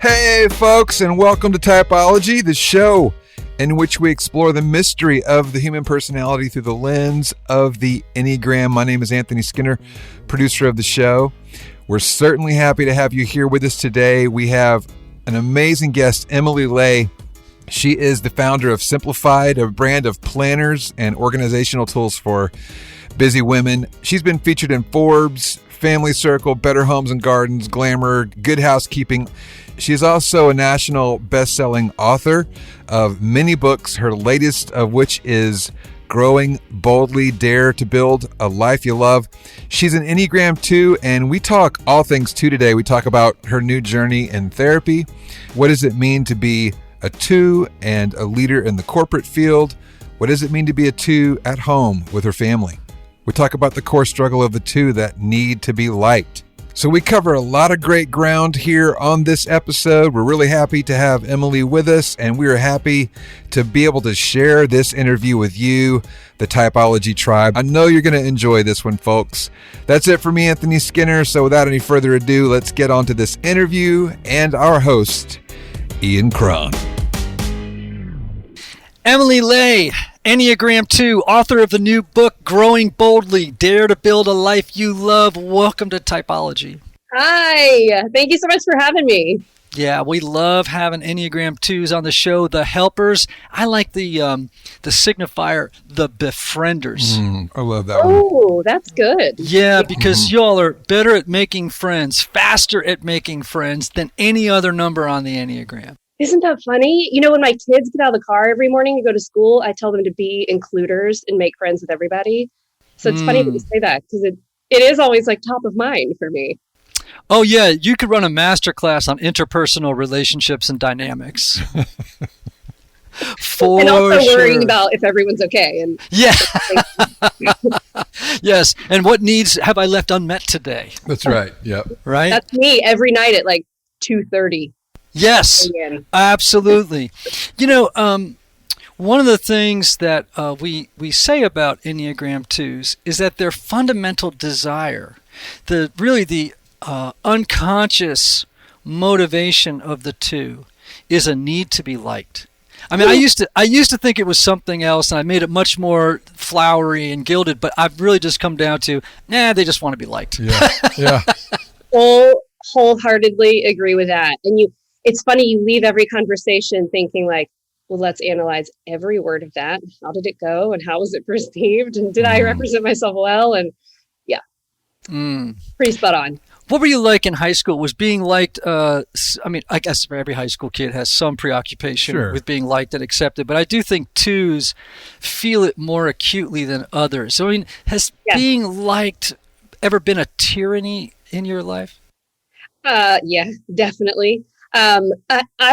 Hey, folks, and welcome to Typology, the show in which we explore the mystery of the human personality through the lens of the Enneagram. My name is Anthony Skinner, producer of the show. We're certainly happy to have you here with us today. We have an amazing guest, Emily Ley. She is the founder of Simplified, a brand of planners and organizational tools for busy women. She's been featured in Forbes, Family Circle, Better Homes and Gardens, Glamour, Good Housekeeping. She's also a national best-selling author of many books, her latest of which is Growing Boldly, Dare to Build a Life You Love. She's an Enneagram 2, and we talk all things 2 today. We talk about her new journey in therapy. What does it mean to be a 2 and a leader in the corporate field? What does it mean to be a 2 at home with her family? We talk about the core struggle of the 2 that need to be liked. So we cover a lot of great ground here on this episode. We're really happy to have Emily with us, and we are happy to be able to share this interview with you, the Typology tribe. I know you're going to enjoy this one, folks. That's it for me, Anthony Skinner. So without any further ado, let's get on to this interview and our host, Ian Cron. Emily Ley, Enneagram 2, author of the new book, Growing Boldly, Dare to Build a Life You Love. Welcome to Typology. Hi, thank you so much for having me. Yeah, we love having Enneagram 2s on the show, the helpers. I like the signifier, the befrienders. I love that one. Oh, that's good. Yeah, because y'all are better at making friends, faster at making friends than any other number on the Enneagram. Isn't that funny? You know, when my kids get out of the car every morning to go to school, I tell them to be includers and make friends with everybody. So it's funny that you say that because it is always like top of mind for me. Oh, yeah. You could run a master class on interpersonal relationships and dynamics. For and also sure. Worrying about if everyone's okay. And yeah. Yes. And what needs have I left unmet today? That's right. Yep. Right? That's me every night at like 2:30. Yes, absolutely. You know, one of the things that we say about Enneagram 2s is that their fundamental desire, the unconscious motivation of the 2 is a need to be liked. I mean, I used to think it was something else, and I made it much more flowery and gilded, but I've really just come down to, they just want to be liked. Yeah. Wholeheartedly agree with that. And it's funny, you leave every conversation thinking like, well, let's analyze every word of that. How did it go? And how was it perceived? And did I represent myself well? And pretty spot on. What were you like in high school? Was being liked, I guess every high school kid has some preoccupation with being liked and accepted, but I do think 2s feel it more acutely than others. So, I mean, has being liked ever been a tyranny in your life? Yeah, definitely. I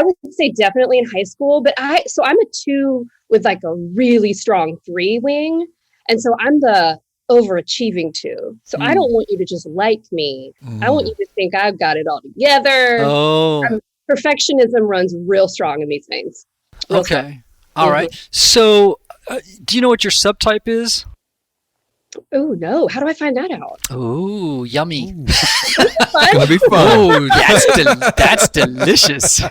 would say definitely in high school, but I'm a 2 with like a really strong 3 wing. And so I'm the overachieving 2. So I don't want you to just like me. I want you to think I've got it all together. Oh, perfectionism runs real strong in these things. Okay. All right. So do you know what your subtype is? Oh, no. How do I find that out? Oh, yummy. It's going to be fun. Oh, that's delicious.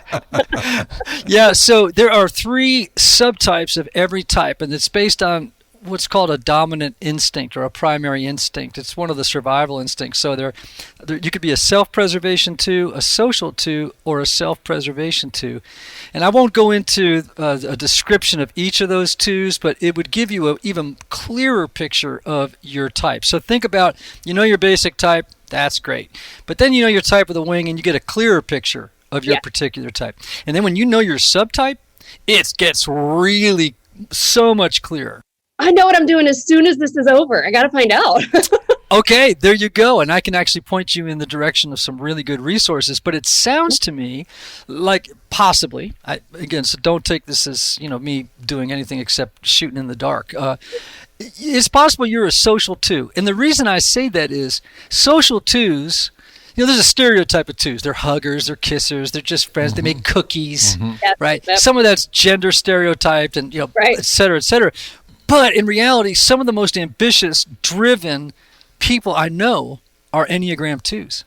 Yeah, so there are 3 subtypes of every type, and it's based on what's called a dominant instinct or a primary instinct. It's one of the survival instincts. So there you could be a self-preservation 2, a social 2, or a self-preservation 2. And I won't go into a description of each of those 2s, but it would give you an even clearer picture of your type. So think about, your basic type, that's great. But then your type of the wing and you get a clearer picture of your particular type. And then when you know your subtype, it gets really so much clearer. I know what I'm doing as soon as this is over. I got to find out. Okay, there you go. And I can actually point you in the direction of some really good resources. But it sounds to me like possibly, so don't take this as, me doing anything except shooting in the dark. It's possible you're a social 2. And the reason I say that is social 2s, there's a stereotype of 2s. They're huggers, they're kissers, they're just friends, they make cookies, right? Yep. Some of that's gender stereotyped and, et cetera, et cetera. But in reality, some of the most ambitious, driven people I know are Enneagram 2s.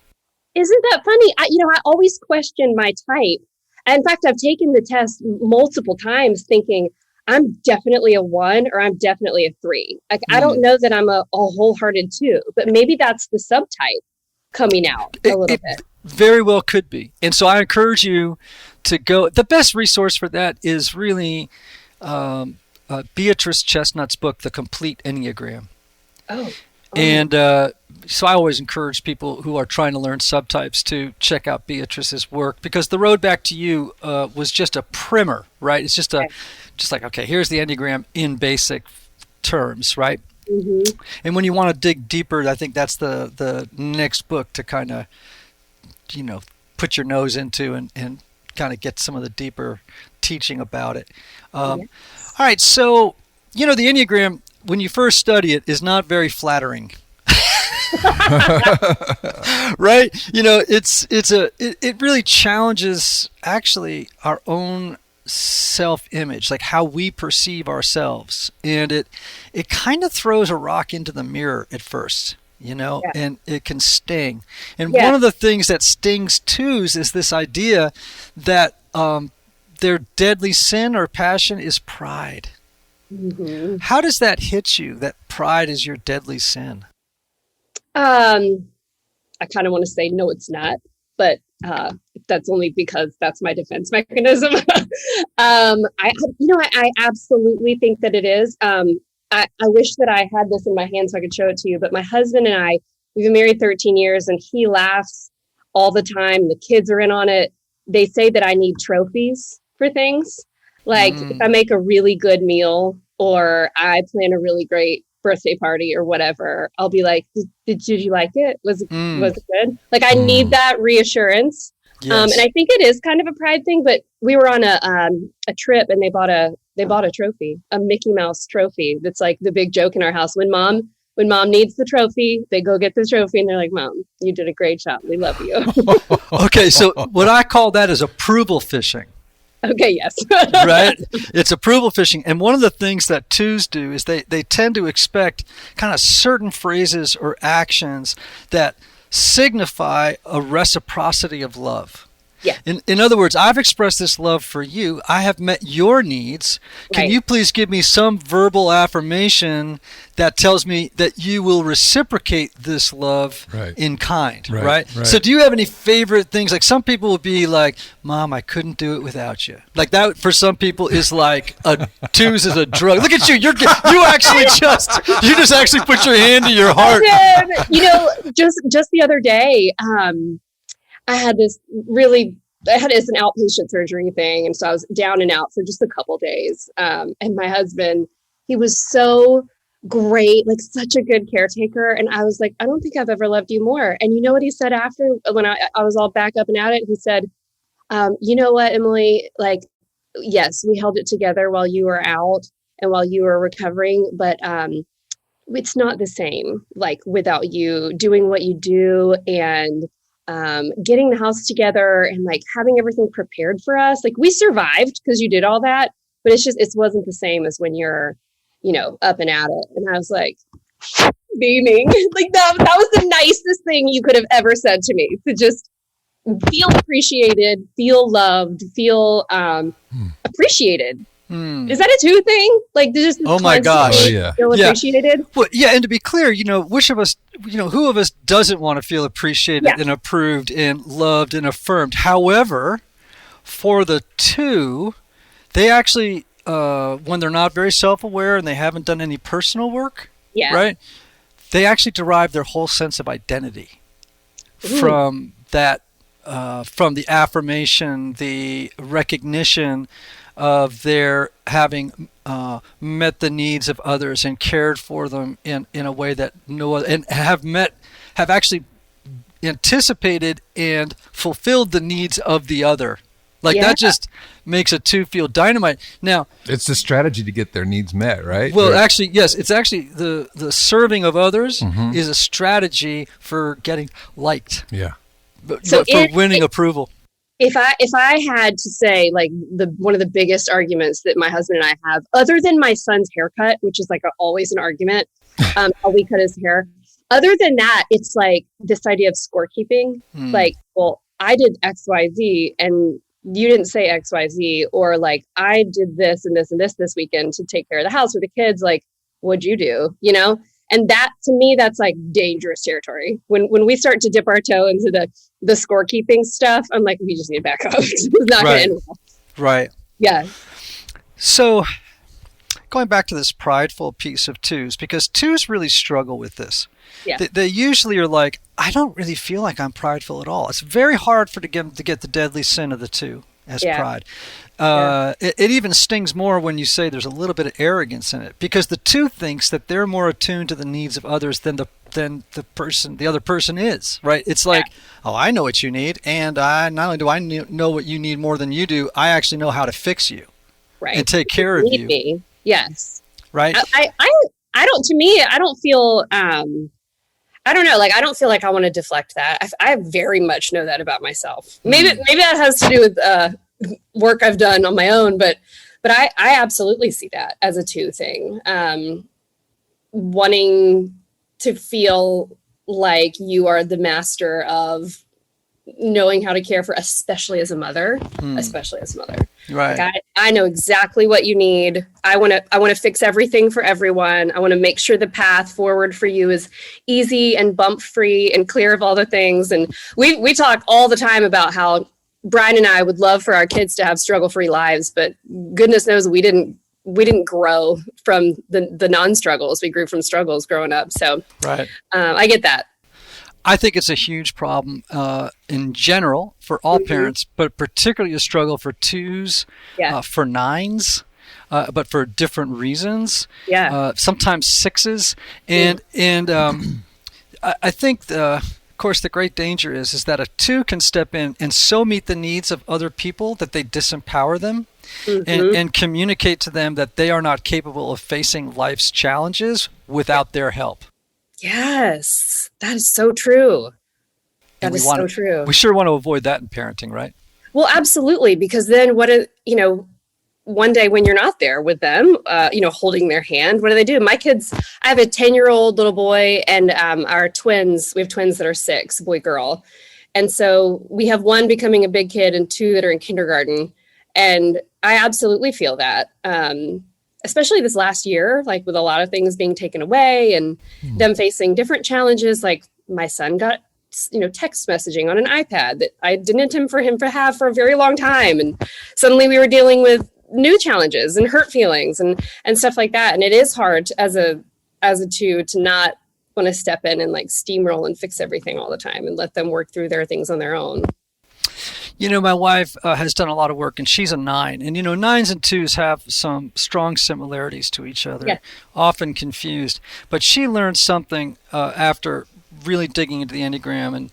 Isn't that funny? I always question my type. In fact, I've taken the test multiple times thinking I'm definitely a 1 or I'm definitely a 3. Like, I don't know that I'm a wholehearted 2, but maybe that's the subtype coming out a little bit. Very well could be. And so I encourage you to go. The best resource for that is really Beatrice Chestnut's book, The Complete Enneagram. Oh. And so I always encourage people who are trying to learn subtypes to check out Beatrice's work, because The Road Back to You was just a primer, right? It's just okay, here's the Enneagram in basic terms, right? Mm-hmm. And when you want to dig deeper, I think that's the next book to kind of, put your nose into and kind of get some of the deeper teaching about it. All right, so, the Enneagram, when you first study it, is not very flattering. Right? It really challenges actually our own self-image, like how we perceive ourselves. And it kind of throws a rock into the mirror at first, and it can sting. And one of the things that stings twos is this idea that their deadly sin or passion is pride. Mm-hmm. How does that hit you, that pride is your deadly sin? I kind of want to say, no, it's not, but that's only because that's my defense mechanism. I absolutely think that it is. I wish that I had this in my hand so I could show it to you, but my husband and I, we've been married 13 years and he laughs all the time. The kids are in on it. They say that I need trophies for things. Like if I make a really good meal or I plan a really great birthday party or whatever, I'll be like, did you like it? Was it good? Like I need that reassurance. Yes. And I think it is kind of a pride thing, but we were on a trip and they bought a trophy, a Mickey Mouse trophy. That's like the big joke in our house. When mom needs the trophy, they go get the trophy and they're like, Mom, you did a great job. We love you. Okay. So what I call that is approval fishing. Okay, yes. Right? It's approval fishing. And one of the things that twos do is they tend to expect kind of certain phrases or actions that signify a reciprocity of love. Yeah. In other words, I've expressed this love for you. I have met your needs. Can you please give me some verbal affirmation that tells me that you will reciprocate this love in kind, right? So do you have any favorite things? Like some people will be like, Mom, I couldn't do it without you. Like that for some people is like twos is a drug. Look at you. You just actually put your hand to your heart. Just the other day, I had it's an outpatient surgery thing. And so I was down and out for just a couple days. And my husband, he was so great, like such a good caretaker. And I was like, I don't think I've ever loved you more. And you know what he said after, when I was all back up and at it, he said, you know what, Emily, like, yes, we held it together while you were out and while you were recovering, but it's not the same, like without you doing what you do and getting the house together and like having everything prepared for us. Like we survived because you did all that, but it wasn't the same as when you're, up and at it. And I was like beaming, like that was the nicest thing you could have ever said to me, to just feel appreciated, feel loved, feel appreciated. Is that a two thing? Like just oh my gosh, feel appreciated. Well, yeah, and to be clear, which of us, who of us doesn't want to feel appreciated and approved and loved and affirmed? However, for the two, they actually, when they're not very self-aware and they haven't done any personal work, right? They actually derive their whole sense of identity from that, from the affirmation, the recognition of their having met the needs of others and cared for them in a way that no other, and have actually anticipated and fulfilled the needs of the other. Like that just makes a two feel dynamite. Now, it's the strategy to get their needs met, right? Well, actually, yes, it's actually the serving of others is a strategy for getting liked. Yeah. But for winning approval. If I had to say, like, one of the biggest arguments that my husband and I have, other than my son's haircut, which is like always an argument, how we cut his hair, other than that, it's like this idea of scorekeeping. Like, well, I did XYZ and you didn't say XYZ, or like, I did this and this and this weekend to take care of the house with the kids. Like, what'd you do? You know? And that, to me, that's like dangerous territory. When we start to dip our toe into the scorekeeping stuff, I'm like, we just need to back up. It's not going to end well. Right. Yeah. So going back to this prideful piece of twos, because twos really struggle with this. Yeah. They usually are like, I don't really feel like I'm prideful at all. It's very hard for them to get the deadly sin of the two as pride. It even stings more when you say there's a little bit of arrogance in it, because the two thinks that they're more attuned to the needs of others than the other person is, right? It's like, oh, I know what you need, and not only do I know what you need more than you do, I actually know how to fix you, right, and take care of you. Me. Yes, right. I don't. To me, I don't feel. I don't know. Like, I don't feel like I want to deflect that. I very much know that about myself. Maybe that has to do with work I've done on my own, but I absolutely see that as a two thing. Wanting to feel like you are the master of knowing how to care for, especially as a mother. Right. Like, I know exactly what you need. I want to fix everything for everyone. I want to make sure the path forward for you is easy and bump free and clear of all the things. And we talk all the time about how Brian and I would love for our kids to have struggle-free lives, but goodness knows we didn't grow from the non-struggles. We grew from struggles growing up. So right. I get that. I think it's a huge problem in general for all parents, but particularly a struggle for twos, for nines, but for different reasons. Yeah. Sometimes sixes, and I think of course the great danger is that a two can step in and so meet the needs of other people that they disempower them. And communicate to them that they are not capable of facing life's challenges without their help. Yes, that is so true. That is so true. We sure want to avoid that in parenting, right? Well, absolutely, because then one day when you're not there with them, holding their hand, what do they do? My kids, I have a 10-year-old little boy and our twins. We have twins that are 6, boy, girl. And so we have one becoming a big kid and 2 that are in kindergarten. And I absolutely feel that. Especially this last year, like with a lot of things being taken away and them facing different challenges. Like my son got, text messaging on an iPad that I didn't intend for him to have for a very long time. And suddenly we were dealing with new challenges and hurt feelings and stuff like that. And it is hard as a two to not want to step in and like steamroll and fix everything all the time and let them work through their things on their own. My wife has done a lot of work, and she's a 9. And, 9s and 2s have some strong similarities to each other, often confused. But she learned something after really digging into the Enneagram, and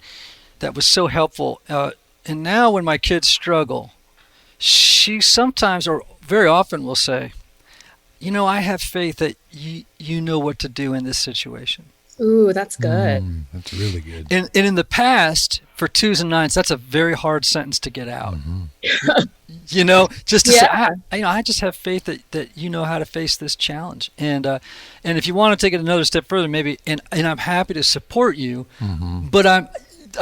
that was so helpful. And now when my kids struggle, she sometimes or very often will say, I have faith that you know what to do in this situation. Ooh, that's good. That's really good. And in the past, for 2s and 9s, that's a very hard sentence to get out. Just to say, I just have faith that you know how to face this challenge. And if you want to take it another step further, maybe, and I'm happy to support you, but I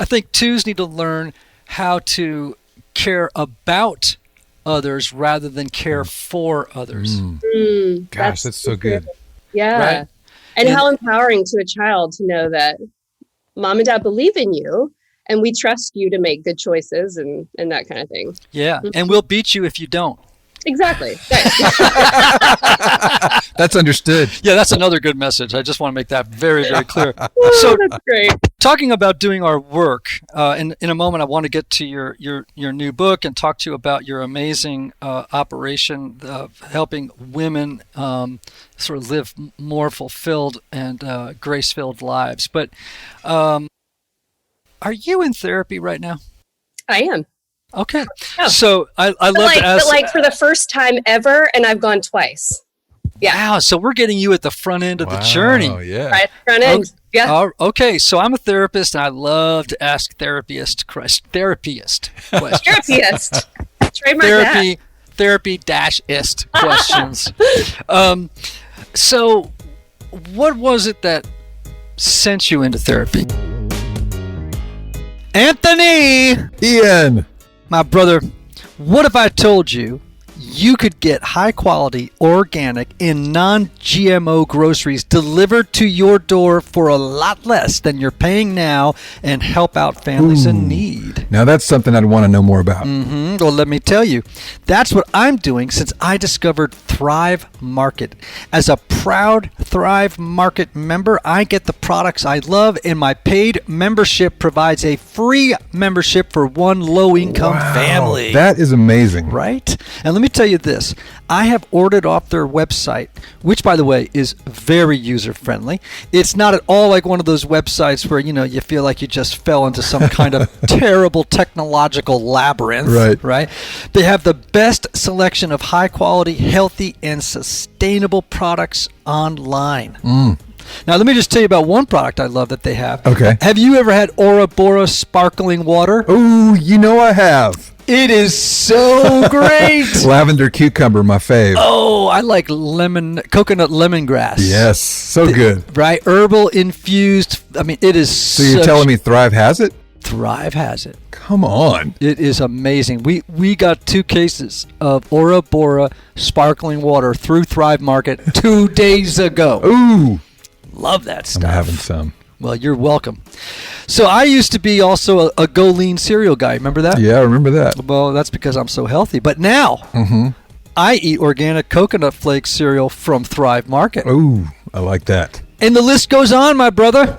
think 2s need to learn how to care about others rather than care for others. Gosh, that's so good. Yeah. Right? And how empowering to a child to know that mom and dad believe in you and we trust you to make good choices and that kind of thing. Yeah. And we'll beat you if you don't. Exactly. That's understood. Yeah, that's another good message. I just want to make that very, very clear. So that's great. Talking about doing our work, in a moment I want to get to your new book and talk to you about your amazing operation of helping women sort of live more fulfilled and grace-filled lives. But are you in therapy right now? I am. Okay. Oh. So I love to ask. But like for the first time ever, and I've gone twice. Yeah. Wow. So we're getting you at the front end of the journey. Oh, yeah. Right, front end. Yeah. Okay. So I'm a therapist, and I love to ask therapist questions. Therapist. Trademark Therapy-ist questions. So what was it that sent you into therapy? Anthony! Ian! My brother, what if I told you you could get high-quality, organic, and non-GMO groceries delivered to your door for a lot less than you're paying now and help out families in need? Now that's something I'd want to know more about. Well, let me tell you, that's what I'm doing since I discovered Thrive Market. As a proud Thrive Market member, I get the products I love, and my paid membership provides a free membership for one low-income family. That is amazing. Right? And let me tell you this. I have ordered off their website, which, by the way, is very user-friendly. It's not at all like one of those websites where, you feel like you just fell into some kind of terrible technological labyrinth. Right? They have the best selection of high-quality, healthy, and sustainable products online. Now, let me just tell you about one product I love that they have. Okay. Have you ever had Ora Bora sparkling water? Oh, I have. It is so great. Lavender cucumber, my fave. Oh, I like coconut lemongrass. Yes, so good. Right? Herbal infused. I mean, it is So you're telling me Thrive has it? Thrive has it. Come on. It is amazing. We got 2 cases of Ora Bora sparkling water through Thrive Market 2 days ago. Ooh. Love that stuff. I'm having some. Well, you're welcome. So I used to be also a Go Lean cereal guy. Remember that? Yeah, I remember that. Well, that's because I'm so healthy. But now I eat organic coconut flake cereal from Thrive Market. Ooh, I like that. And the list goes on, my brother,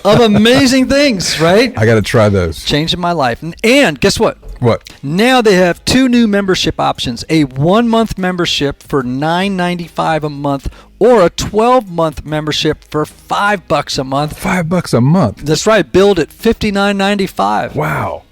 of amazing things, right? I got to try those. Changing my life. And guess what? What? Now they have 2 new membership options. A 1-month membership for $9.95 a month or a 12-month membership for $5 a month. $5 a month? That's right. Billed at $59.95. Wow.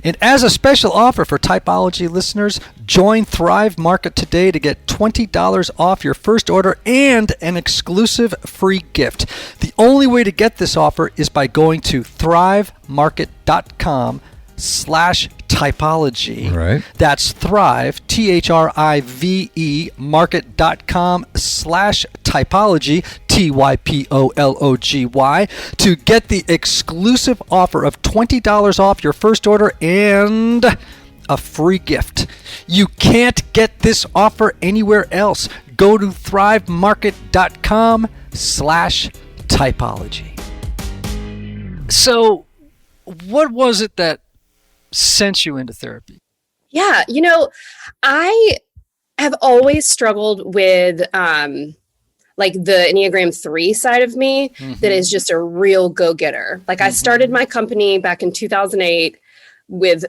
And as a special offer for Typology listeners, join Thrive Market today to get $20 off your first order and an exclusive free gift. The only way to get this offer is by going to thrivemarket.com/typology. Right. That's Thrive, THRIVE, market.com/typology, TYPOLOGY, to get the exclusive offer of $20 off your first order and a free gift. You can't get this offer anywhere else. Go to thrivemarket.com/typology. So, what was it that sent you into therapy? Yeah, I have always struggled with like the Enneagram 3 side of me that is just a real go-getter. Like I started my company back in 2008 with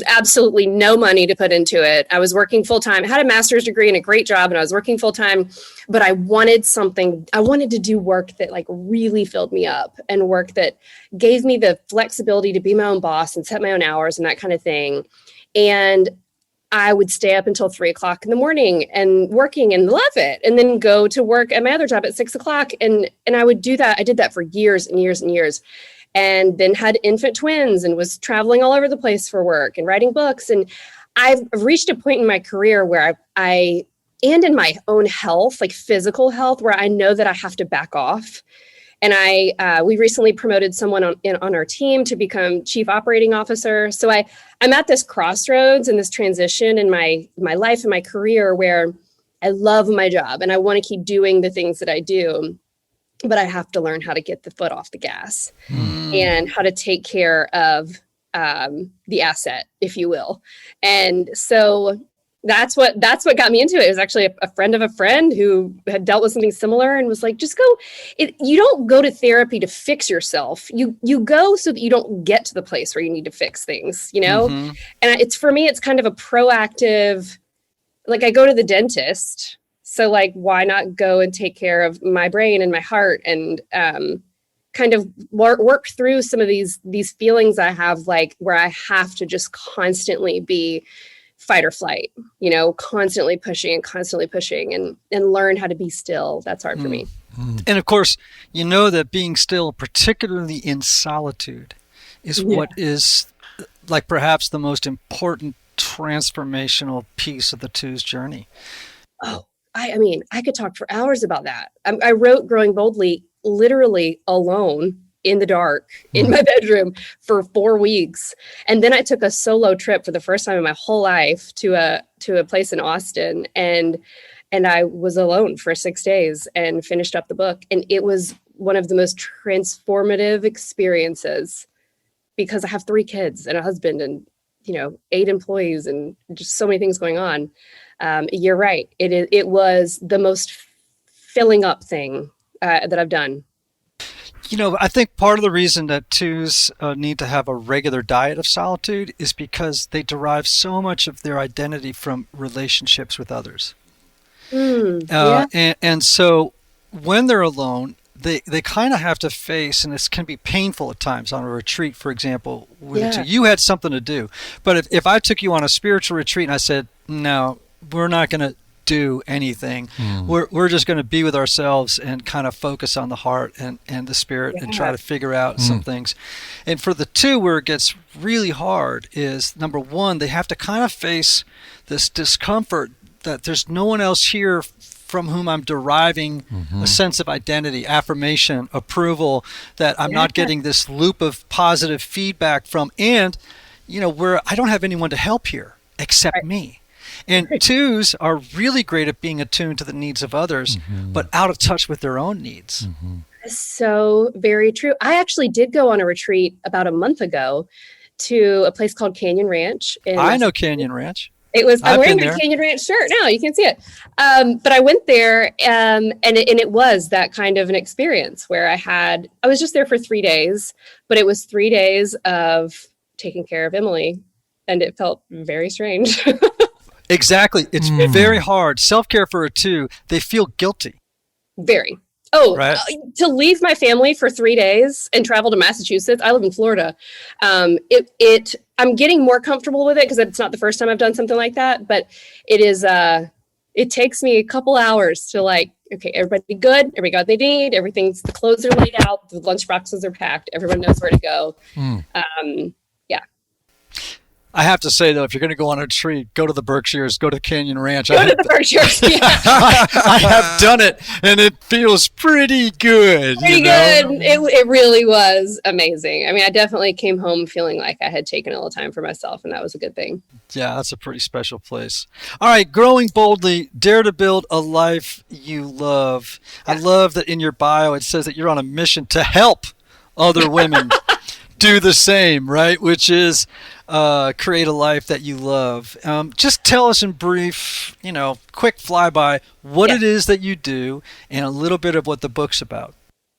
absolutely no money to put into it. I was working full-time. I had a master's degree and a great job, and I was working full-time, but I wanted to do work that like really filled me up and work that gave me the flexibility to be my own boss and set my own hours and that kind of thing. And I would stay up until 3:00 in the morning and working and love it. And then go to work at my other job at 6:00. And I would do that. I did that for years and years and years. And then had infant twins and was traveling all over the place for work and writing books. And I've reached a point in my career where I and in my own health, like physical health, where I know that I have to back off. And we recently promoted someone on our team to become chief operating officer. So I'm at this crossroads and this transition in my life and my career where I love my job and I want to keep doing the things that I do, but I have to learn how to get the foot off the gas and how to take care of the asset, if you will. And so that's what got me into it. It was actually a friend of a friend who had dealt with something similar and was like, just go. You don't go to therapy to fix yourself. You go so that you don't get to the place where you need to fix things, And for me, it's kind of a proactive, like I go to the dentist. So like, why not go and take care of my brain and my heart and kind of work through some of these feelings I have, like where I have to just constantly be fight or flight, constantly pushing and learn how to be still. That's hard for me. And of course, that being still, particularly in solitude, is what is like perhaps the most important transformational piece of the two's journey. Oh, I mean, I could talk for hours about that. I wrote Growing Boldly literally alone in the dark in my bedroom for 4 weeks. And then I took a solo trip for the first time in my whole life to a place in Austin. And I was alone for 6 days and finished up the book. And it was one of the most transformative experiences because I have 3 kids and a husband and, 8 employees and just so many things going on. You're right. It was the most filling up thing that I've done. I think part of the reason that twos need to have a regular diet of solitude is because they derive so much of their identity from relationships with others. And so when they're alone, they kind of have to face, and this can be painful at times on a retreat, for example, you had something to do. But if I took you on a spiritual retreat and I said, no, we're not going to do anything. We're just going to be with ourselves and kind of focus on the heart and the spirit and try to figure out some things. And for the two, where it gets really hard is, number one, they have to kind of face this discomfort that there's no one else here from whom I'm deriving a sense of identity, affirmation, approval, that I'm not getting this loop of positive feedback from, and where I don't have anyone to help here except me. And twos are really great at being attuned to the needs of others, but out of touch with their own needs. So very true. I actually did go on a retreat about a month ago to a place called Canyon Ranch. I know Canyon Ranch. It was, I'm wearing my Canyon Ranch shirt now, you can see it. But I went there and it was that kind of an experience where I was just there for 3 days, but it was 3 days of taking care of Emily, and it felt very strange. Exactly. It's very hard. Self-care for a two, they feel guilty. Very. Right? To leave my family for 3 days and travel to Massachusetts. I live in Florida. I'm getting more comfortable with it because it's not the first time I've done something like that, but it is, it takes me a couple hours to okay, everybody good? Everybody got what they need? The clothes are laid out. The lunch boxes are packed. Everyone knows where to go. I have to say, though, if you're going to go on a retreat, go to the Berkshires, go to Canyon Ranch. Go to the Berkshires, I have done it, and it feels pretty good. Pretty good. It really was amazing. I mean, I definitely came home feeling like I had taken a little time for myself, and that was a good thing. Yeah, that's a pretty special place. All right, growing boldly, dare to build a life you love. Yeah. I love that in your bio it says that you're on a mission to help other women do the same, right? Which is create a life that you love. Just tell us in brief, quick flyby, what it is that you do and a little bit of what the book's about.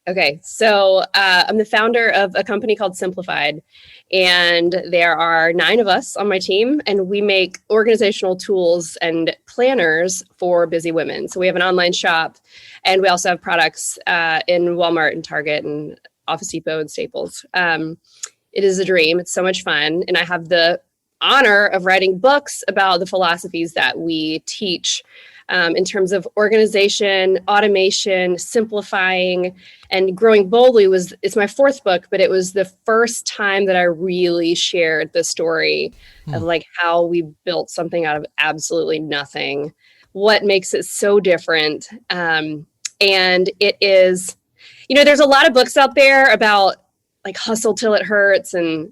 Okay, so I'm the founder of a company called Simplified, and there are 9 of us on my team, and we make organizational tools and planners for busy women. So we have an online shop, and we also have products in Walmart and Target and Office Depot and Staples. It is a dream. It's so much fun. And I have the honor of writing books about the philosophies that we teach in terms of organization, automation, simplifying, and growing boldly. It's my 4th book, but it was the first time that I really shared the story of how we built something out of absolutely nothing, what makes it so different. And it is, there's a lot of books out there about hustle till it hurts and,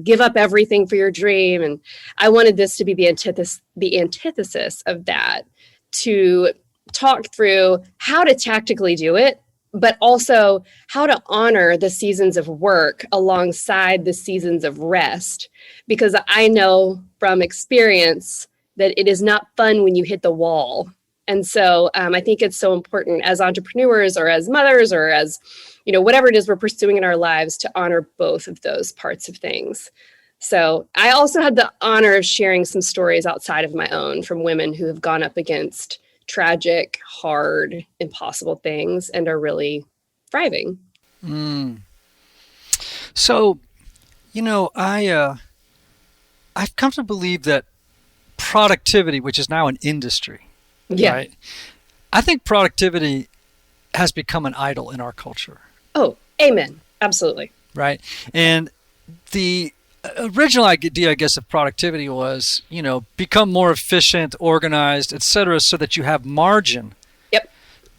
give up everything for your dream. And I wanted this to be the antithesis of that, to talk through how to tactically do it, but also how to honor the seasons of work alongside the seasons of rest. Because I know from experience that it is not fun when you hit the wall. And so I think it's so important as entrepreneurs or as mothers or as whatever it is we're pursuing in our lives, to honor both of those parts of things. So I also had the honor of sharing some stories outside of my own from women who have gone up against tragic, hard, impossible things and are really thriving. So, I've come to believe that productivity, which is now an industry, right? I think productivity has become an idol in our culture. Oh, amen. Absolutely. Right. And the original idea, I guess, of productivity was, become more efficient, organized, et cetera, so that you have margin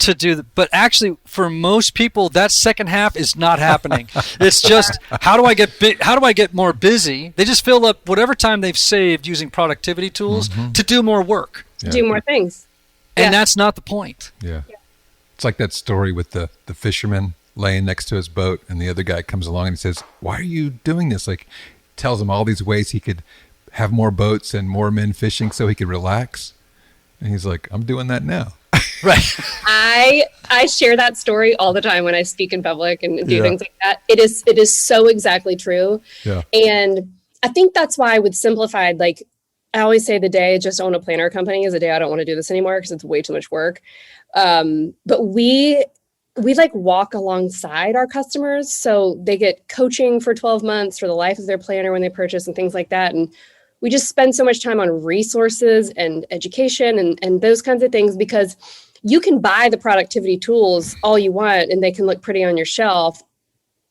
to do but actually for most people that second half is not happening. It's just how do I get more busy? They just fill up whatever time they've saved using productivity tools to do more work. To do more things. And that's not the point. Yeah. It's like that story with the fisherman laying next to his boat, and the other guy comes along and he says, "Why are you doing this?" Like, tells him all these ways he could have more boats and more men fishing so he could relax. And he's like, "I'm doing that now." Right. I share that story all the time when I speak in public and do things like that. It is so exactly true. Yeah. And I think that's why with Simplified, like I always say the day I just own a planner company is a day I don't want to do this anymore because it's way too much work. But we like walk alongside our customers. So they get coaching for 12 months for the life of their planner when they purchase and things like that. And we just spend so much time on resources and education and those kinds of things, because you can buy the productivity tools all you want and they can look pretty on your shelf,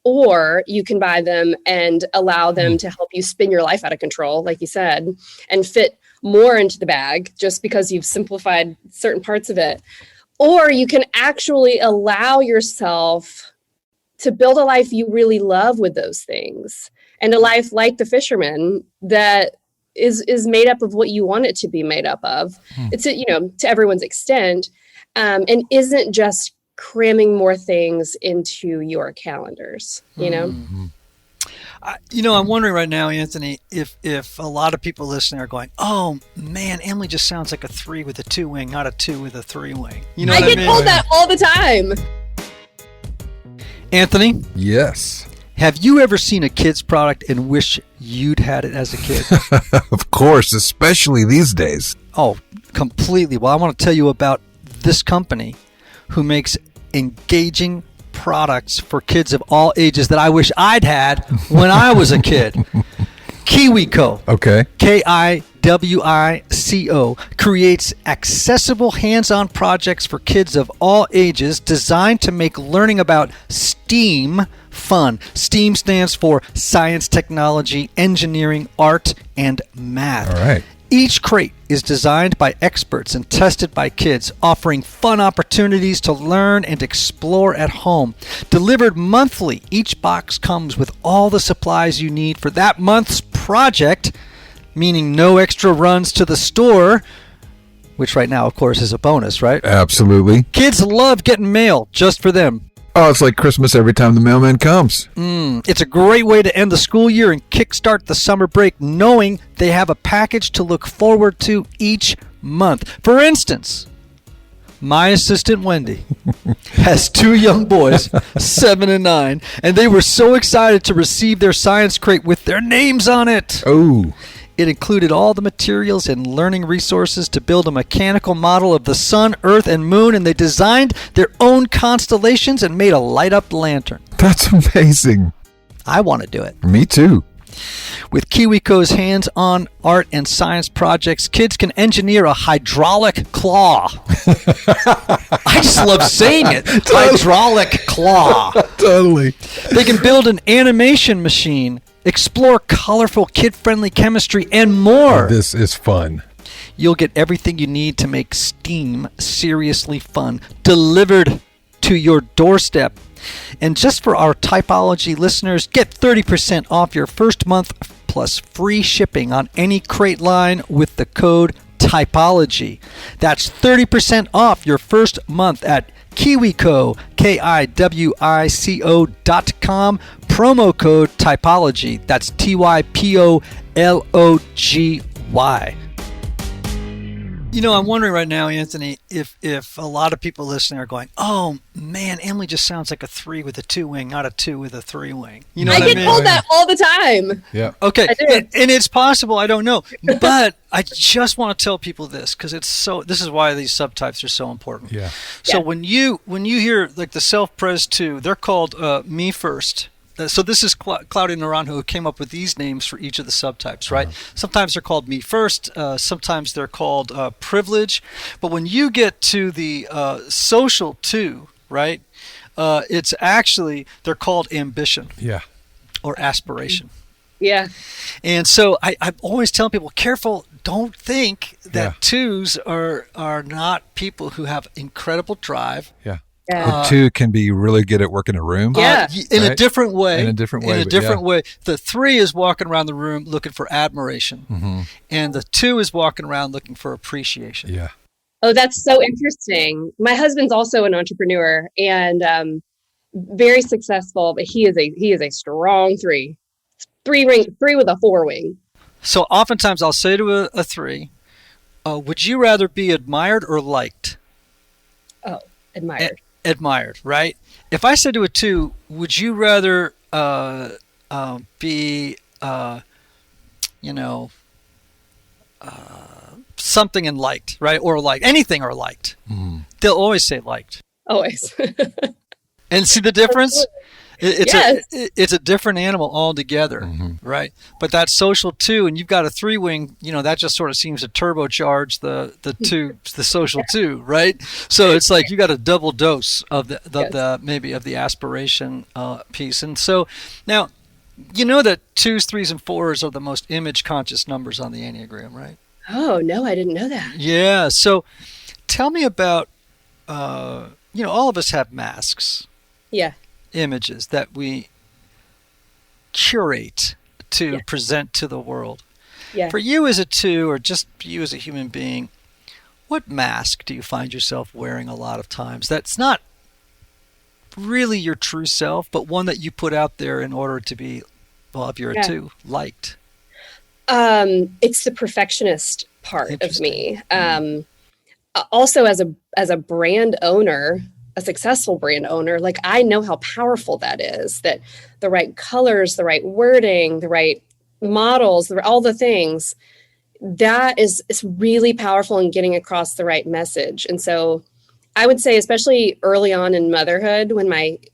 or you can buy them and allow them to help you spin your life out of control, like you said, and fit more into the bag just because you've simplified certain parts of it. Or you can actually allow yourself to build a life you really love with those things, and a life like the fisherman that is made up of what you want it to be made up of. It's, to everyone's extent, and isn't just cramming more things into your calendars, I'm wondering right now, Anthony, if a lot of people listening are going, "Oh man, Emily just sounds like a 3 with a 2 wing, not a 2 with a 3 wing." I get told that all the time. Anthony? Yes. Have you ever seen a kid's product and wish you'd had it as a kid? Of course, especially these days. Oh, completely. Well, I want to tell you about this company who makes engaging products for kids of all ages that I wish I'd had when I was a kid. KiwiCo. Okay. KiwiCo creates accessible hands-on projects for kids of all ages designed to make learning about STEAM fun. STEAM stands for science, technology, engineering, art, and math. All right. Each crate is designed by experts and tested by kids, offering fun opportunities to learn and explore at home. Delivered monthly, each box comes with all the supplies you need for that month's project, meaning no extra runs to the store, which right now, of course, is a bonus, right? Absolutely. Kids love getting mail just for them. Oh, it's like Christmas every time the mailman comes. It's a great way to end the school year and kickstart the summer break, knowing they have a package to look forward to each month. For instance, my assistant Wendy has 2 young boys, 7 and 9, and they were so excited to receive their science crate with their names on it. Oh. It included all the materials and learning resources to build a mechanical model of the sun, earth, and moon, and they designed their own constellations and made a light-up lantern. That's amazing. I want to do it. Me too. With KiwiCo's hands-on art and science projects, kids can engineer a hydraulic claw. I just love saying it. Hydraulic claw. Totally. They can build an animation machine, explore colorful, kid-friendly chemistry, and more. This is fun. You'll get everything you need to make STEAM seriously fun, delivered to your doorstep. And just for our Typology listeners, get 30% off your first month plus free shipping on any crate line with the code Typology. That's 30% off your first month at KiwiCo, KiwiCo.com, promo code Typology. That's TYPOLOGY. I'm wondering right now, Anthony, if a lot of people listening are going, "Oh man, Emily just sounds like a 3 with a 2 wing, not a 2 with a 3 wing." I get told that all the time. Yeah. Okay. And it's possible. I don't know. But I just want to tell people this because this is why these subtypes are so important. Yeah. So when you hear like the Self-Pres 2, they're called Me First. So this is Claudia Naranjo who came up with these names for each of the subtypes, right? Sometimes they're called Me First. Sometimes they're called Privilege. But when you get to the Social 2, right, it's actually, they're called Ambition. Yeah. Or Aspiration. Yeah. And so I'm always telling people, careful, don't think that twos are not people who have incredible drive. Yeah. The two can be really good at working a room. In a different way. In a different way. Way. The three is walking around the room looking for admiration. And the two is walking around looking for appreciation. Yeah. Oh, that's so interesting. My husband's also an entrepreneur and very successful, but he is a strong three with a 4 wing. So oftentimes I'll say to a three, would you rather be admired or liked? Oh, admired. Admired, right? If I said to a two, would you rather be, something and liked, right? Or liked, anything or liked. They'll always say liked. Always. And see the difference? It's a different animal altogether, right? But that social two, and you've got a 3-wing, that just sort of seems to turbocharge the social two, right? So it's like you got a double dose of the maybe of the aspiration piece. And so now, that 2s, 3s, and 4s are the most image conscious numbers on the Enneagram, right? Oh no, I didn't know that. Yeah. So tell me about, all of us have masks. Yeah. Images that we curate to present to the world. Yeah. For you as a two, or just you as a human being, what mask do you find yourself wearing a lot of times that's not really your true self, but one that you put out there in order to be, well, if you're a two, liked? It's the perfectionist part of me. Also as a brand owner, a successful brand owner, like I know how powerful that is, that the right colors, the right wording, the right models, all the things, that is really powerful in getting across the right message. And so I would say, especially early on in motherhood,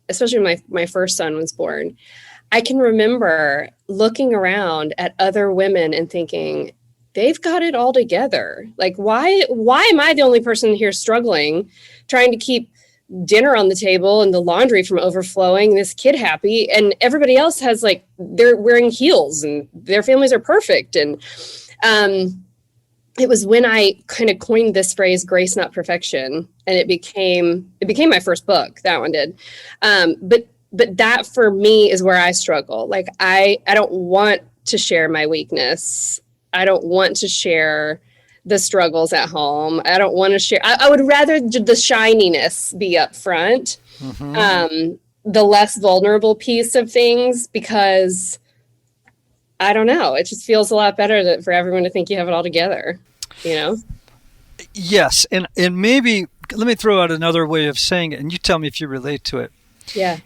especially when my first son was born, I can remember looking around at other women and thinking, they've got it all together. Like, why am I the only person here struggling, trying to keep dinner on the table and the laundry from overflowing, this kid happy, and everybody else has they're wearing heels and their families are perfect. And it was when I kind of coined this phrase, grace, not perfection. And it became my first book. That one did. But that for me is where I struggle. Like I don't want to share my weakness. I don't want to share the struggles at home. I don't want to share. I would rather the shininess be up front, the less vulnerable piece of things, because I don't know. It just feels a lot better for everyone to think you have it all together, Yes. And maybe let me throw out another way of saying it, and you tell me if you relate to it. Yeah.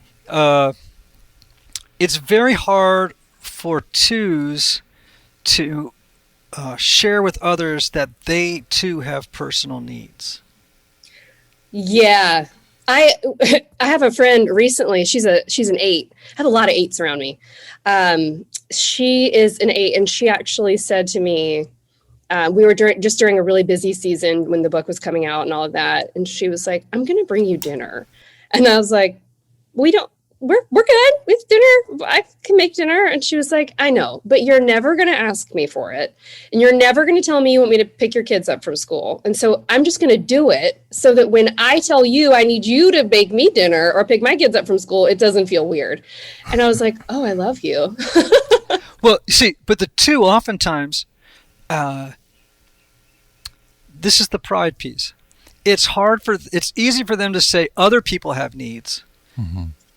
It's very hard for twos to share with others that they too have personal needs. Yeah. I have a friend recently, she's an 8. I have a lot of 8s around me. She is an 8, and she actually said to me, we were during a really busy season when the book was coming out and all of that. And she was like, I'm going to bring you dinner. And I was like, we're good with dinner. I can make dinner. And she was like, I know, but you're never going to ask me for it. And you're never going to tell me you want me to pick your kids up from school. And so I'm just going to do it so that when I tell you I need you to bake me dinner or pick my kids up from school, it doesn't feel weird. And I was like, oh, I love you. Well, see, but the two oftentimes, this is the pride piece. It's easy for them to say other people have needs.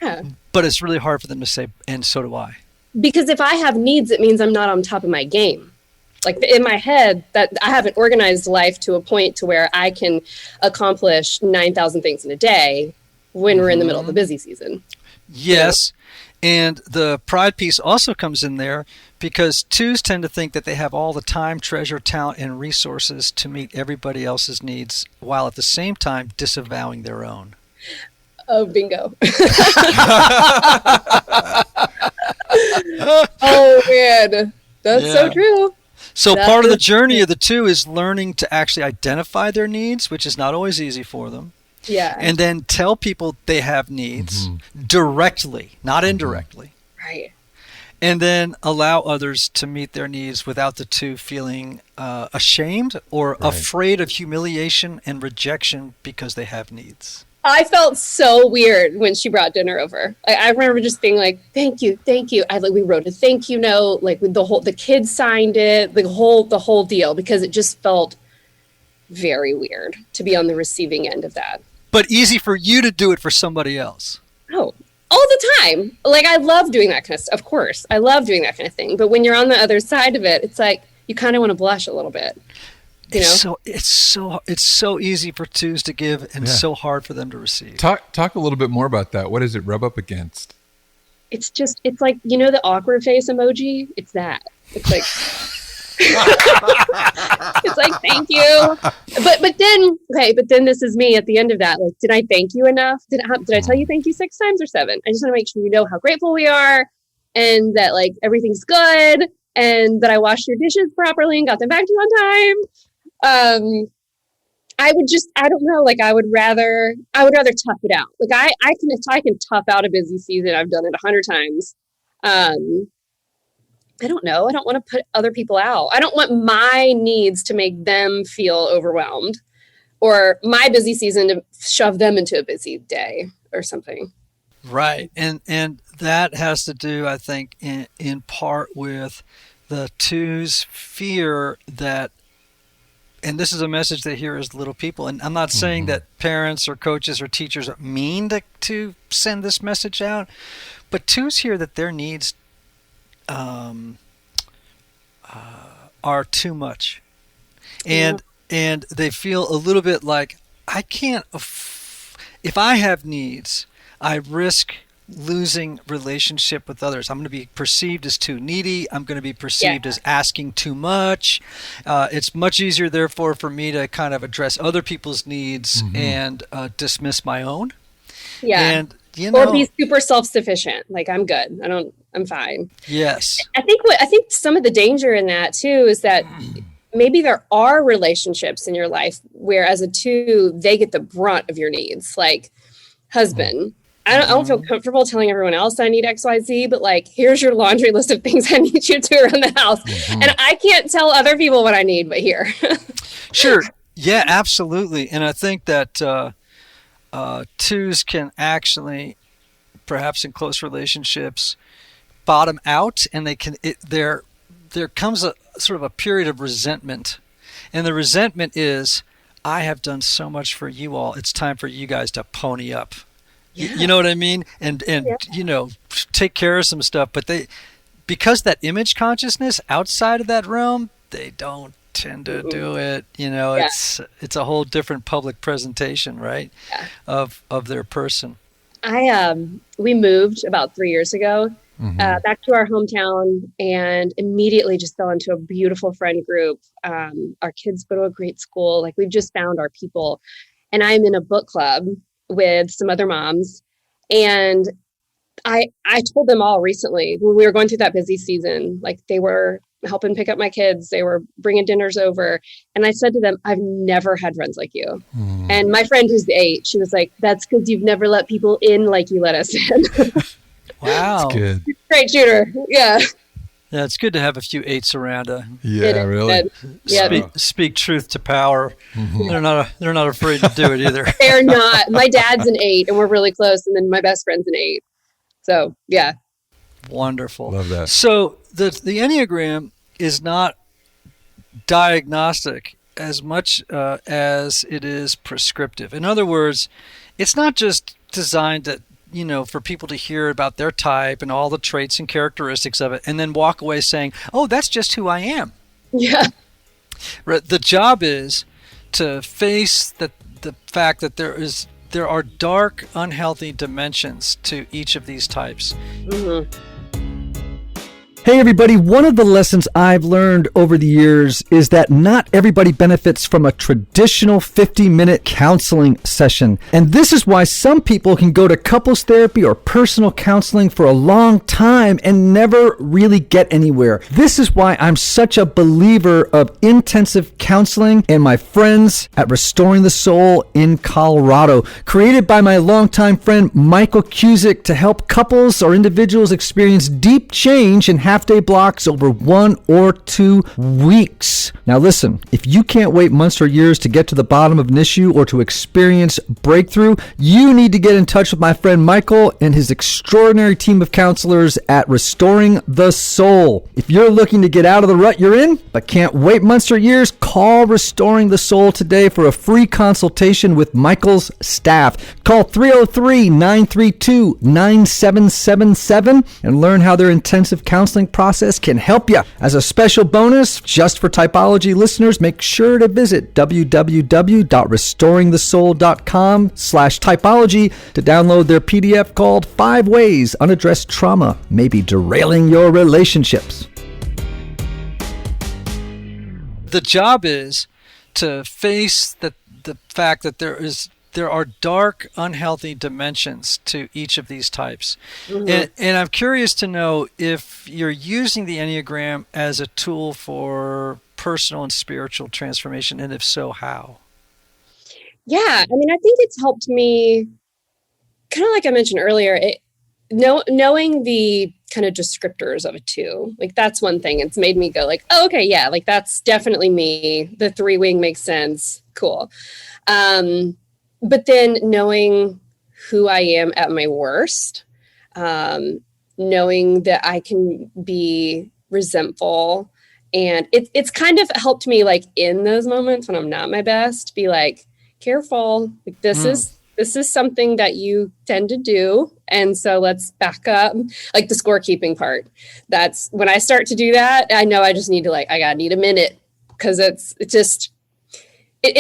Yeah. But it's really hard for them to say, and so do I. Because if I have needs, it means I'm not on top of my game. Like in my head, that I haven't organized life to a point to where I can accomplish 9,000 things in a day when we're in the middle of the busy season. Yes. And the pride piece also comes in there because twos tend to think that they have all the time, treasure, talent, and resources to meet everybody else's needs, while at the same time disavowing their own. Oh, bingo. Oh, man. That's so true. So part of the journey of the two is learning to actually identify their needs, which is not always easy for them. Yeah. And then tell people they have needs directly, not indirectly. Right. And then allow others to meet their needs without the two feeling ashamed or afraid of humiliation and rejection because they have needs. I felt so weird when she brought dinner over. I remember just being like, "Thank you, thank you." We wrote a thank you note, like with the kids signed it, the whole deal, because it just felt very weird to be on the receiving end of that. But easy for you to do it for somebody else. Oh, all the time. Like, I love doing that kind of stuff. Of course, I love doing that kind of thing. But when you're on the other side of it, it's like you kind of want to blush a little bit. You know? It's so easy for twos to give and so hard for them to receive. Talk a little bit more about that. What does it rub up against? It's like, you know, the awkward face emoji? It's that. It's like, it's like, thank you. But then this is me at the end of that. Like, did I thank you enough? Did I tell you thank you 6 times or 7? I just want to make sure you know how grateful we are and that like everything's good and that I washed your dishes properly and got them back to you on time. I don't know. Like, I would rather tough it out. Like I can tough out a busy season. I've done it 100 times. I don't know. I don't want to put other people out. I don't want my needs to make them feel overwhelmed or my busy season to shove them into a busy day or something. Right. And that has to do, I think, in part with the twos' fear that, and this is a message they hear as little people. And I'm not saying that parents or coaches or teachers mean to send this message out, but twos hear that their needs are too much, and they feel a little bit like I can't. If I have needs, I risk losing relationship with others. I'm going to be perceived as too needy. I'm going to be perceived as asking too much. It's much easier, therefore, for me to kind of address other people's needs and dismiss my own. Yeah. And or be super self-sufficient. Like, I'm good. I'm fine. Yes. I think some of the danger in that too is that maybe there are relationships in your life where as a two, they get the brunt of your needs. Like, husband, I don't feel comfortable telling everyone else I need XYZ, but like, here's your laundry list of things I need you to do around the house. And I can't tell other people what I need, but here. Sure. Yeah, absolutely. And I think that twos can actually, perhaps in close relationships, bottom out, and there comes a sort of a period of resentment, and the resentment is, I have done so much for you all. It's time for you guys to pony up. You know what I mean? And you know, take care of some stuff. But because that image consciousness outside of that realm, they don't tend to do it. You know, it's a whole different public presentation, right? Of their person. We moved about 3 years ago back to our hometown and immediately just fell into a beautiful friend group. Our kids go to a great school. Like, we've just found our people. And I'm in a book club with some other moms. And I told them all recently when we were going through that busy season, like, they were helping pick up my kids. They were bringing dinners over. And I said to them, I've never had friends like you. And my friend who's 8, she was like, that's because you've never let people in like you let us in. Wow. That's good. Great shooter. Yeah. Yeah, it's good to have a few 8s around. Yeah, really. Speak truth to power. They're not afraid to do it either. They're not. My dad's an 8 and we're really close. And then my best friend's an 8. So, yeah. Wonderful. Love that. So the Enneagram is not diagnostic as much as it is prescriptive. In other words, it's not just designed to, for people to hear about their type and all the traits and characteristics of it and then walk away saying, oh, that's just who I am. Yeah. The job is to face the fact that there are dark, unhealthy dimensions to each of these types. Hey everybody, one of the lessons I've learned over the years is that not everybody benefits from a traditional 50-minute counseling session. And this is why some people can go to couples therapy or personal counseling for a long time and never really get anywhere. This is why I'm such a believer of intensive counseling and my friends at Restoring the Soul in Colorado, created by my longtime friend Michael Cusick to help couples or individuals experience deep change in half-day blocks over 1 or 2 weeks. Now listen, if you can't wait months or years to get to the bottom of an issue or to experience breakthrough, you need to get in touch with my friend Michael and his extraordinary team of counselors at Restoring the Soul. If you're looking to get out of the rut you're in, but can't wait months or years, call Restoring the Soul today for a free consultation with Michael's staff. Call 303-932-9777 and learn how their intensive counseling process can help you. As a special bonus, just for Typology listeners, make sure to visit www.restoringthesoul.com/typology to download their PDF called 5 Ways Unaddressed Trauma May Be Derailing Your Relationships. The job is to face the fact that there are dark, unhealthy dimensions to each of these types. Mm-hmm. And I'm curious to know if you're using the Enneagram as a tool for personal and spiritual transformation, and if so, how? Yeah, I mean, I think it's helped me, kind of like I mentioned earlier, knowing the kind of descriptors of a 2. Like, that's one thing. It's made me go like, oh, okay, yeah, like that's definitely me. The 3-wing makes sense. Cool. But then knowing who I am at my worst, knowing that I can be resentful, and it's kind of helped me, like, in those moments when I'm not my best, be like, careful, like this is something that you tend to do. And so let's back up, like the scorekeeping part. That's when I start to do that, I know I just need to, like, I gotta need a minute, because it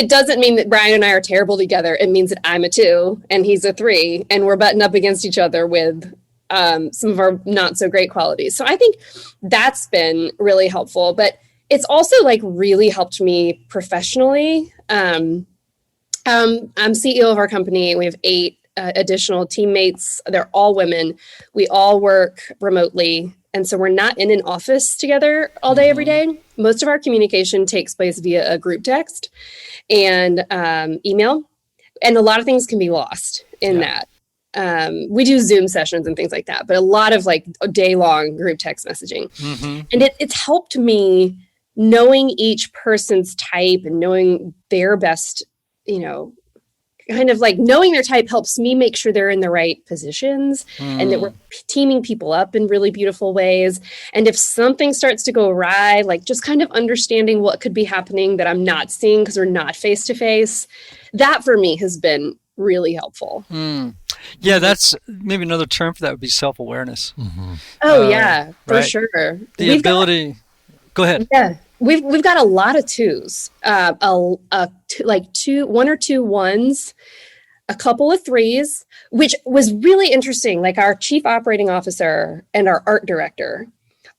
doesn't mean that Brian and I are terrible together. It means that I'm a 2 and he's a 3, and we're butting up against each other with some of our not so great qualities. So I think that's been really helpful, but it's also, like, really helped me professionally. I'm CEO of our company. We have 8 additional teammates. They're all women. We all work remotely. And so we're not in an office together all day, every day. Most of our communication takes place via a group text and email. And a lot of things can be lost in that. We do Zoom sessions and things like that, but a lot of, like, day-long group text messaging. Mm-hmm. And it's helped me knowing each person's type and knowing their best, kind of like knowing their type helps me make sure they're in the right positions and that we're teaming people up in really beautiful ways. And if something starts to go awry, like just kind of understanding what could be happening that I'm not seeing because we're not face to face, that for me has been really helpful. Yeah, that's maybe another term for that would be self-awareness. Mm-hmm. Oh, yeah, for sure. The ability. Go ahead. Yeah. We've got a lot of 2s, like 1 or 2 1s, a couple of 3s, which was really interesting. Like, our chief operating officer and our art director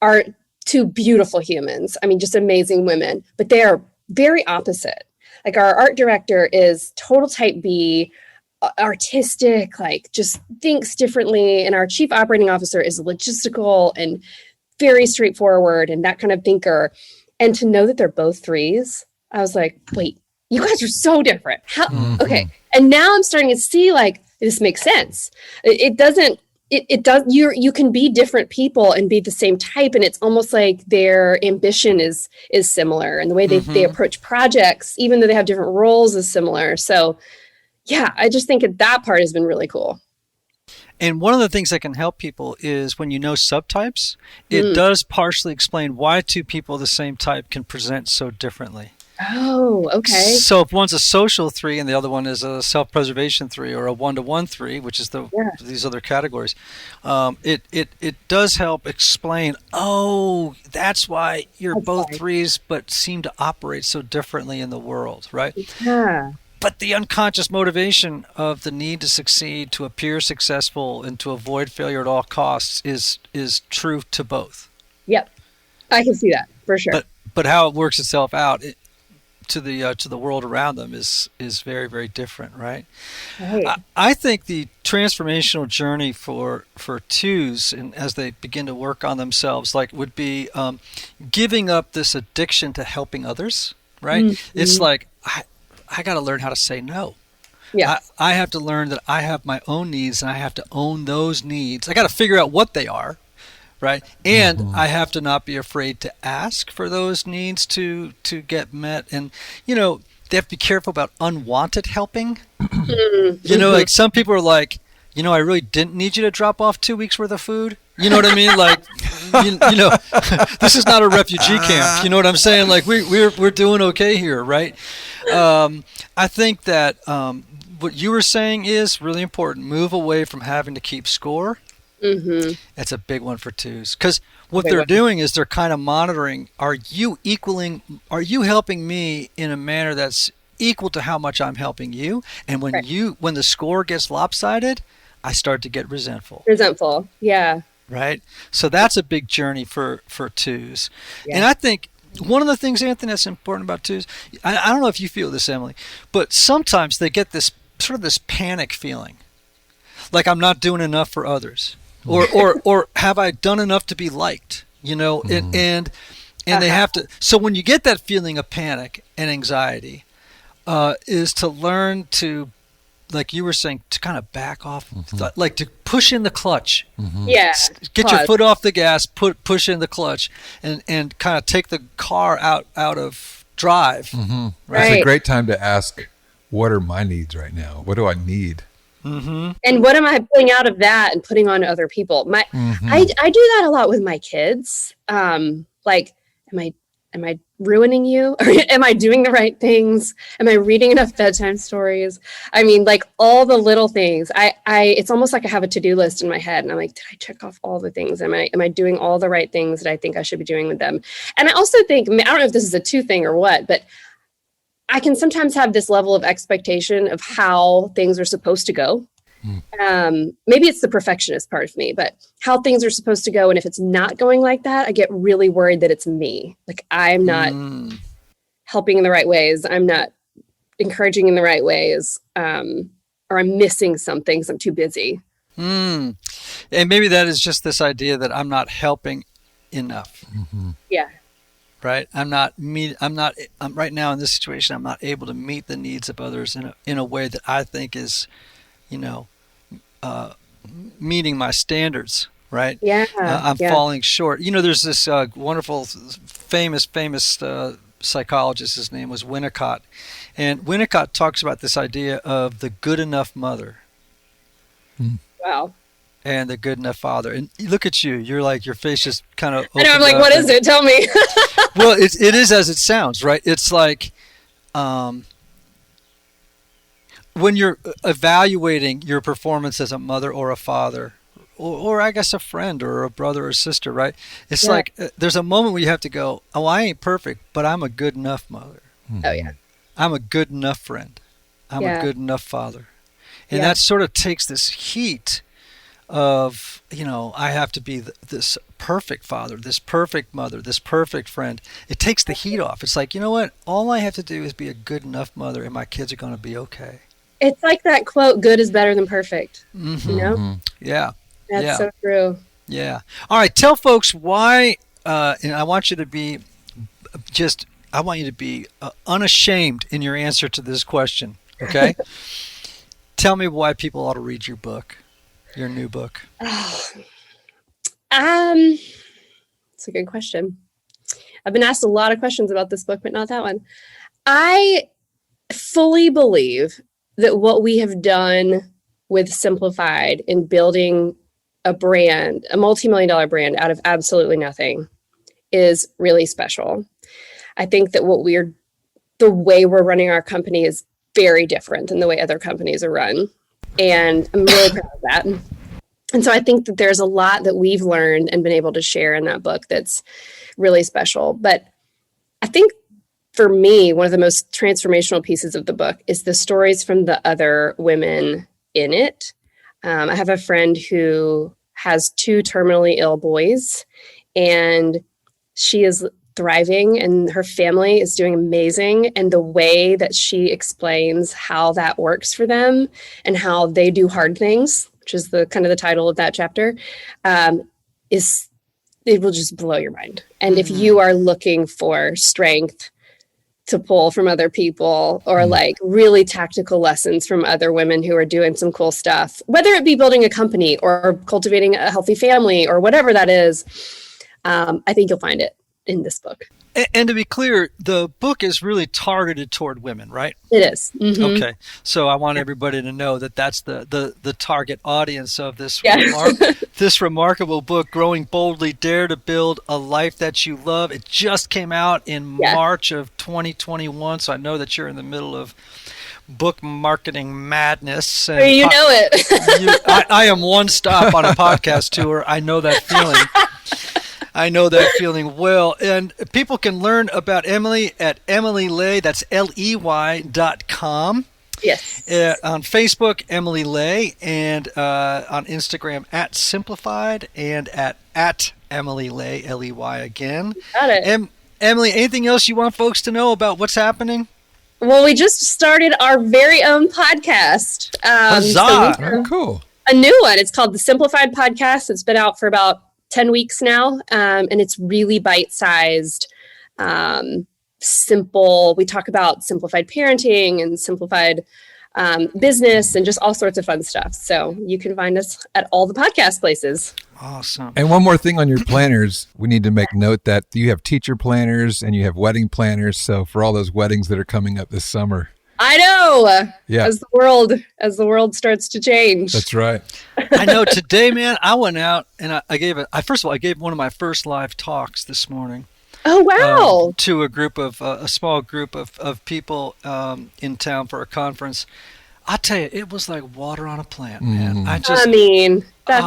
are 2 beautiful humans. I mean, just amazing women, but they are very opposite. Like, our art director is total type B, artistic, like just thinks differently. And our chief operating officer is logistical and very straightforward and that kind of thinker. And to know that they're both 3s, I was like, wait, you guys are so different. How? Mm-hmm. Okay. And now I'm starting to see, like, this makes sense. It does, you can be different people and be the same type. And it's almost like their ambition is similar. And the way they approach projects, even though they have different roles, is similar. So yeah, I just think that part has been really cool. And one of the things that can help people is when you know subtypes, it does partially explain why 2 people of the same type can present so differently. Oh, okay. So if one's a social 3 and the other one is a self-preservation 3 or a 1-to-1 3, which is these other categories, it does help explain, that's why you're both 3s but seem to operate so differently in the world, right? Yeah. But the unconscious motivation of the need to succeed, to appear successful, and to avoid failure at all costs is true to both. Yep. I can see that for sure. But how it works itself out to the world around them is very, very different, right? Right. I think the transformational journey for twos, and as they begin to work on themselves, like would be giving up this addiction to helping others, right? Mm-hmm. It's like I got to learn how to say no. Yeah. I have to learn that I have my own needs and I have to own those needs. I got to figure out what they are, right? And I have to not be afraid to ask for those needs to get met. And, you know, they have to be careful about unwanted helping. You know, like some people are like, you know, I really didn't need you to drop off 2 weeks worth of food. You know what I mean? Like, you know, this is not a refugee camp. You know what I'm saying? Like we're doing okay here, right? I think that what you were saying is really important. Move away from having to keep score. Mm-hmm. That's a big one for twos, because what they're doing is they're kind of monitoring. Are you helping me in a manner that's equal to how much I'm helping you? And when when the score gets lopsided, I start to get resentful. Yeah. Right. So that's a big journey for twos. Yeah. And I think one of the things, Anthony, that's important about twos, I don't know if you feel this, Emily, but sometimes they get this sort of this panic feeling, like I'm not doing enough for others, or have I done enough to be liked? You know, and they have to. So when you get that feeling of panic and anxiety, is to learn to, like you were saying, to kind of back off, like to push in the clutch. Yeah. Get your foot off the gas, push in the clutch, and kind of take the car out of drive. Right. It's a great time to ask, what are my needs right now? What do I need? And what am I pulling out of that and putting on other people? I do that a lot with my kids. Like, am I ruining you? Or am I doing the right things? Am I reading enough bedtime stories? I mean, like all the little things. It's almost like I have a to-do list in my head, and I'm like, did I check off all the things? Am I doing all the right things that I think I should be doing with them? And I also think, I don't know if this is a two thing or what, but I can sometimes have this level of expectation of how things are supposed to go. Maybe it's the perfectionist part of me, but how things are supposed to go. And if it's not going like that, I get really worried that it's me. Like I'm not helping in the right ways. I'm not encouraging in the right ways. Or I'm missing something because I'm too busy. And maybe that is just this idea that I'm not helping enough. Yeah. Right. I'm right now in this situation, I'm not able to meet the needs of others in a way that I think is, you know, meeting my standards. Right. Yeah. I'm falling short. You know, there's this wonderful, famous psychologist. His name was Winnicott. And Winnicott talks about this idea of the good enough mother. Wow. And the good enough father. And look at you. You're like, your face just kind of I know, I'm like, what is it? Tell me. Well, it is as it sounds, right? It's like when you're evaluating your performance as a mother or a father, or I guess a friend or a brother or sister, right? It's like there's a moment where you have to go, oh, I ain't perfect, but I'm a good enough mother. Oh, yeah. I'm a good enough friend. I'm a good enough father. And that sort of takes this heat of, you know, I have to be this perfect father, this perfect mother, this perfect friend. It takes the heat off. It's like, you know what? All I have to do is be a good enough mother and my kids are going to be okay. It's like that quote, good is better than perfect. You know? Yeah. That's so true. Yeah. All right. Tell folks why, and I want you to be unashamed in your answer to this question. Okay. Tell me why people ought to read your book. Your new book? It's a good question. I've been asked a lot of questions about this book, but not that one. I fully believe that what we have done with Simplified in building a brand, a multi-million-dollar brand out of absolutely nothing, is really special. I think that the way we're running our company is very different than the way other companies are run. And I'm really proud of that. And so I think that there's a lot that we've learned and been able to share in that book that's really special. But I think for me, one of the most transformational pieces of the book is the stories from the other women in it. I have a friend who has 2 terminally ill boys, and she is thriving and her family is doing amazing. And the way that she explains how that works for them and how they do hard things, which is the kind of the title of that chapter, it will just blow your mind. And if you are looking for strength to pull from other people, or like really tactical lessons from other women who are doing some cool stuff, whether it be building a company or cultivating a healthy family or whatever that is, I think you'll find it in this book. And to be clear, the book is really targeted toward women, right? It is. Mm-hmm. Okay. So I want everybody to know that that's the target audience of this this remarkable book, Growing Boldly, Dare to Build a Life That You Love. It just came out in March of 2021, so I know that you're in the middle of book marketing madness. And you know it. I am one stop on a podcast tour. I know that feeling. I know that feeling well. And people can learn about Emily at Emily Ley, that's LEY.com. Yes. On Facebook, Emily Ley, and on Instagram at Simplified, and at Emily Ley, Ley again. Got it. Emily, anything else you want folks to know about what's happening? Well, we just started our very own podcast. Huzzah! Cool. A new one. It's called the Simplified Podcast. It's been out for about 10 weeks now, and it's really bite-sized, simple. We talk about simplified parenting and simplified business and just all sorts of fun stuff. So you can find us at all the podcast places. Awesome. And one more thing on your planners, we need to make note that you have teacher planners and you have wedding planners. So for all those weddings that are coming up this summer. I know. Yeah. As the world starts to change. That's right. I know today, man, I went out and I gave one of my first live talks this morning. Oh, wow. To a small group of people in town for a conference. I tell you, it was like water on a plant, man. That's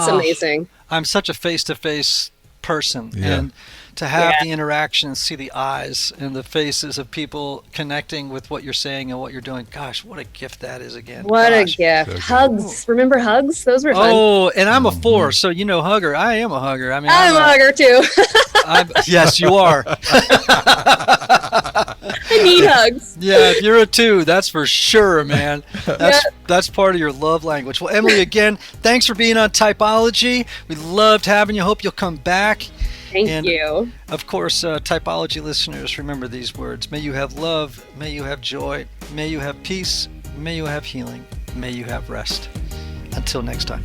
amazing. I'm such a face-to-face person. Yeah. And to have the interaction and see the eyes and the faces of people connecting with what you're saying and what you're doing. Gosh, what a gift that is again. What a gift. So hugs. Remember hugs? Those were fun. Oh, and I'm a 4, so you know hugger. I am a hugger. I mean, I'm a hugger too. Yes, you are. I need hugs. Yeah, if you're a 2, that's for sure, man. That's part of your love language. Well, Emily, again, thanks for being on Typology. We loved having you. Hope you'll come back. Thank you. Of course, Typology listeners, remember these words. May you have love. May you have joy. May you have peace. May you have healing. May you have rest. Until next time.